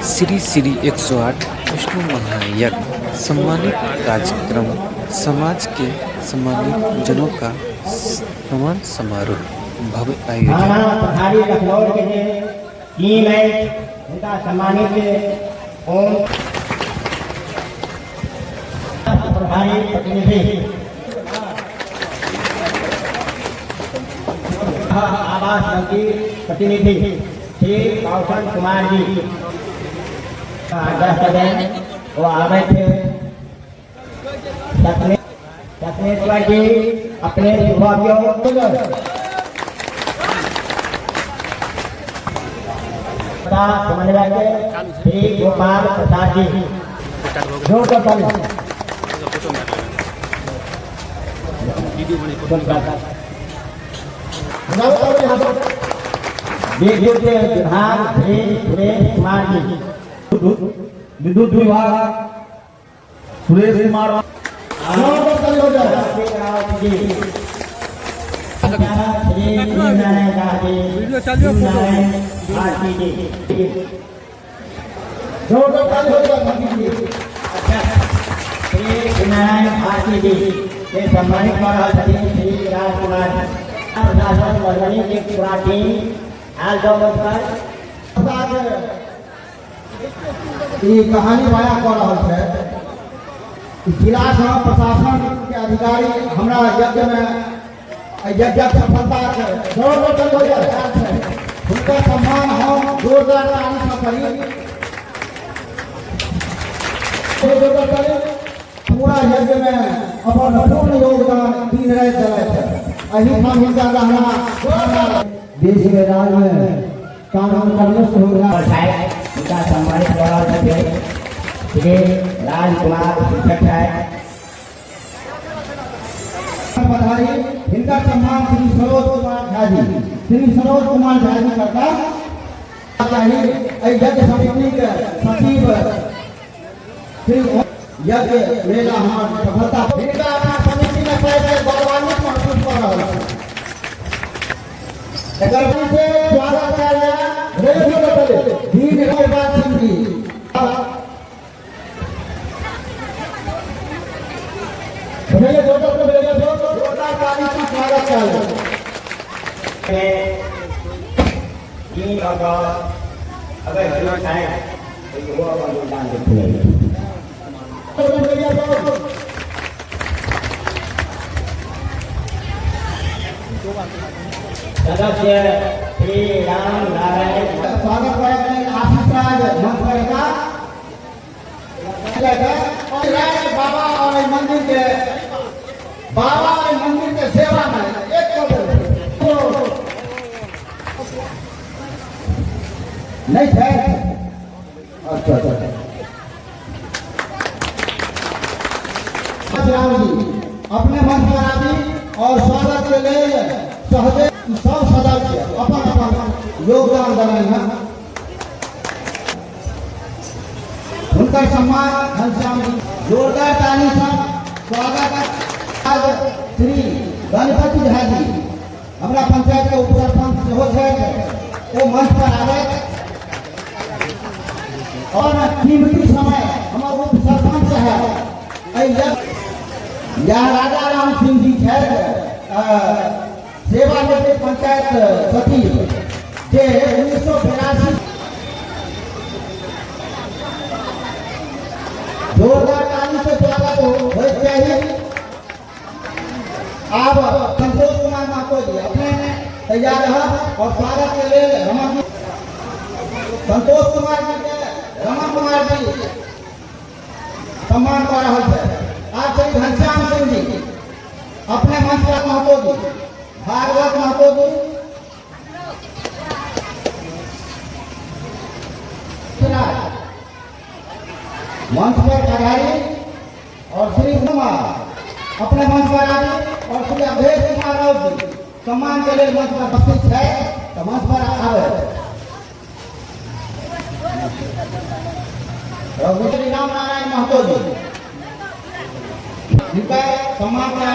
श्री श्री 108 विष्णु महायज्ञ सम्मानित कार्यक्रम समाज के सम्मानित जनों का सम्मान समारोह भव्य आयोजन। प्रभारी लखनऊ के टीम है उनका सम्मानित ओम प्रभारी प्रतिनिधि आवास मंत्री प्रतिनिधि श्री कौशल कुमार जी वो आवे थे सपनेश्वर जी अपने समन्वय श्री गोपाल प्रसाद जी विद्युत विभाग श्री सुरेश कुमार जी विद्युत विभाग सुरेश कुमार नारायण भारती जी के सम्मानित श्री राजकुमार प्रशासन मंडली की पूरा टीम आज कहानी बया कर रहा है। जिला प्रशासन के अधिकारी हमरा यज्ञ में यज्ञ सफलता उनका सम्मान हम जोरदार ताली से करी पूरा यज्ञ में अपन पूर्ण योगदान दिन रात दिया रहना देश के राज में कानून का नष्ट हो रहा है। उनका सम्मानित श्री राजकुमार शिक्षक है पधारी इनका सम्मान श्री सरोज कुमार झा जी करता चाहिए। यज्ञ समिति के सचिव श्री यज्ञ मेला हमारी सफलता इनका अपना समिति में गौरवान्वित महसूस कर रहा है। से स्वागत किया गया दीन गोपाल सिंह जी जोरदार ताली से स्वागत किया सदस्य श्री राम नारायण स्वागत करेंगे आशीष राज मंत्र का बाबा और मंदिर के सेवा में एक नहीं थे। अच्छा राम जी अपने मन पर आदि और स्वागत के लिए सहदेव सब सदस्य अपन योगदान दे रहे हैं। उनका सम्मान घनश्याम जी जोरदार ताली से स्वागत। श्री गणपति झा जी हमारा पंचायत के उप सरपंच हो वो मंच पर आवे और कीमती समय हमारे उप सरपंच है यह राजा राम सिंह जी सेवानिवृत्त पंचायत सचिव जे 1982 जोरदार ताली से स्वागत हो चाहिए। आप संतोष कुमार महतो जी अपने तैयार है और स्वागत के लिए संतोष कुमार जी के रमन कुमार जी सम्मान कर रहा है। आप श्री घनश्याम सिंह जी अपने मंच पर महतो जी भागवत महतो जी मंच पर पधारी और श्री कुमार अपने मंच पर आए और श्री अवधेश कुमार राउत जी सम्मान के लिए मंच पर उपस्थित है तो मंच पर आवे। श्री राम नारायण महतो जी जिनका सम्मान करा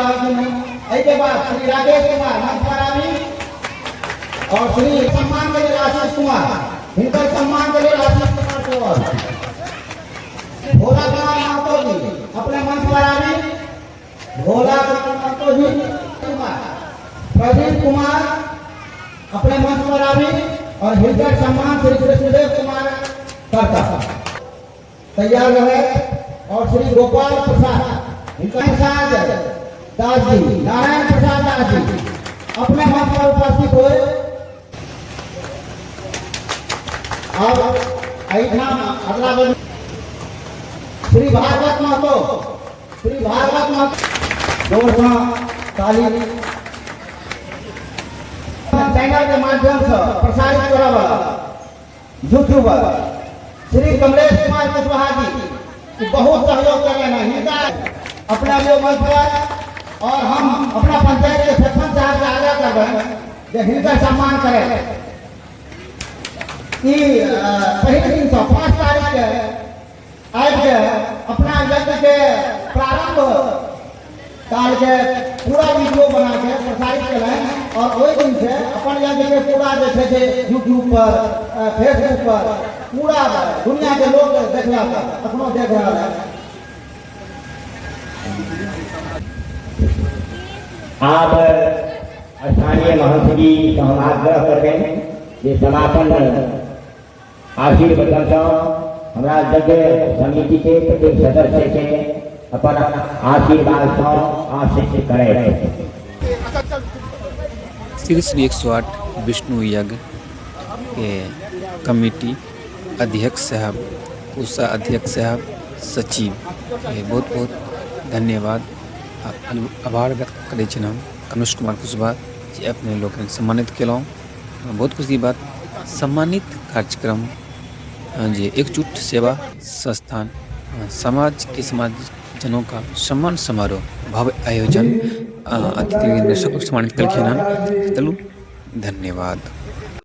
के बाद श्री राजेश कुमार मंच पर आवी और श्री सम्मान के लिए आशीष कुमार इनका सम्मान के लिए आशीष कुमार भोला कुमार महतो जी अपने मंच पर आए। भोला कुमार महतो जी, प्रदीप कुमार अपने मंच पर आए और हृदय सम्मान श्री कृष्णदेव कुमार करता तैयार रहे। और श्री गोपाल प्रसाद प्रसाद दास जी, नारायण प्रसाद दास जी अपने मंच पर उपस्थित हुए। और अगला बन श्री भागवत महतो, श्री भागवत महतो ताली चैनल के माध्यम से प्रसारित करब यूट्यूबर श्री कमलेश कुमार कुशवाहा जी बहुत सहयोग कर रहे हैं अपना जो मंच पर। और हम अपना पंचायत के सरपंच साहब से आग्रह कर रहे हैं कि हिंसा सम्मान करें कि पहले दिन से 5 तारीख के आज के अपना यज्ञ के प्रारंभ काल के पूरा वीडियो बना के प्रसारित करें। और वही दिन से अपन यज्ञ के पूरा जैसे यूट्यूब पर, फेसबुक पर पूरा दुनिया के लोग देख रहा था, अपनों देख रहा है। आप स्थानीय महंत जी से हम आग्रह कर रहे हैं कि समापन आशीर्वचन हमारा यज्ञ समिति के प्रत्येक सदस्य के अपन आशीर्वाद आशीष करें। श्री 108 विष्णु यज्ञ के कमेटी अध्यक्ष साहब, कोषा अध्यक्ष साहब, सचिव के बहुत बहुत धन्यवाद आभार व्यक्त करै छी। हम कनिष्ठ कुमार कुशवाहा जे अपने लोग सम्मानित केलहुँ। बहुत खुशी बात सम्मानित कार्यक्रम जे एकजुट सेवा संस्थान समाज के समाज जनों का सम्मान समारोह भव्य आयोजन अतिथि निर्देशक सम्मानित कलखिन। चलू धन्यवाद।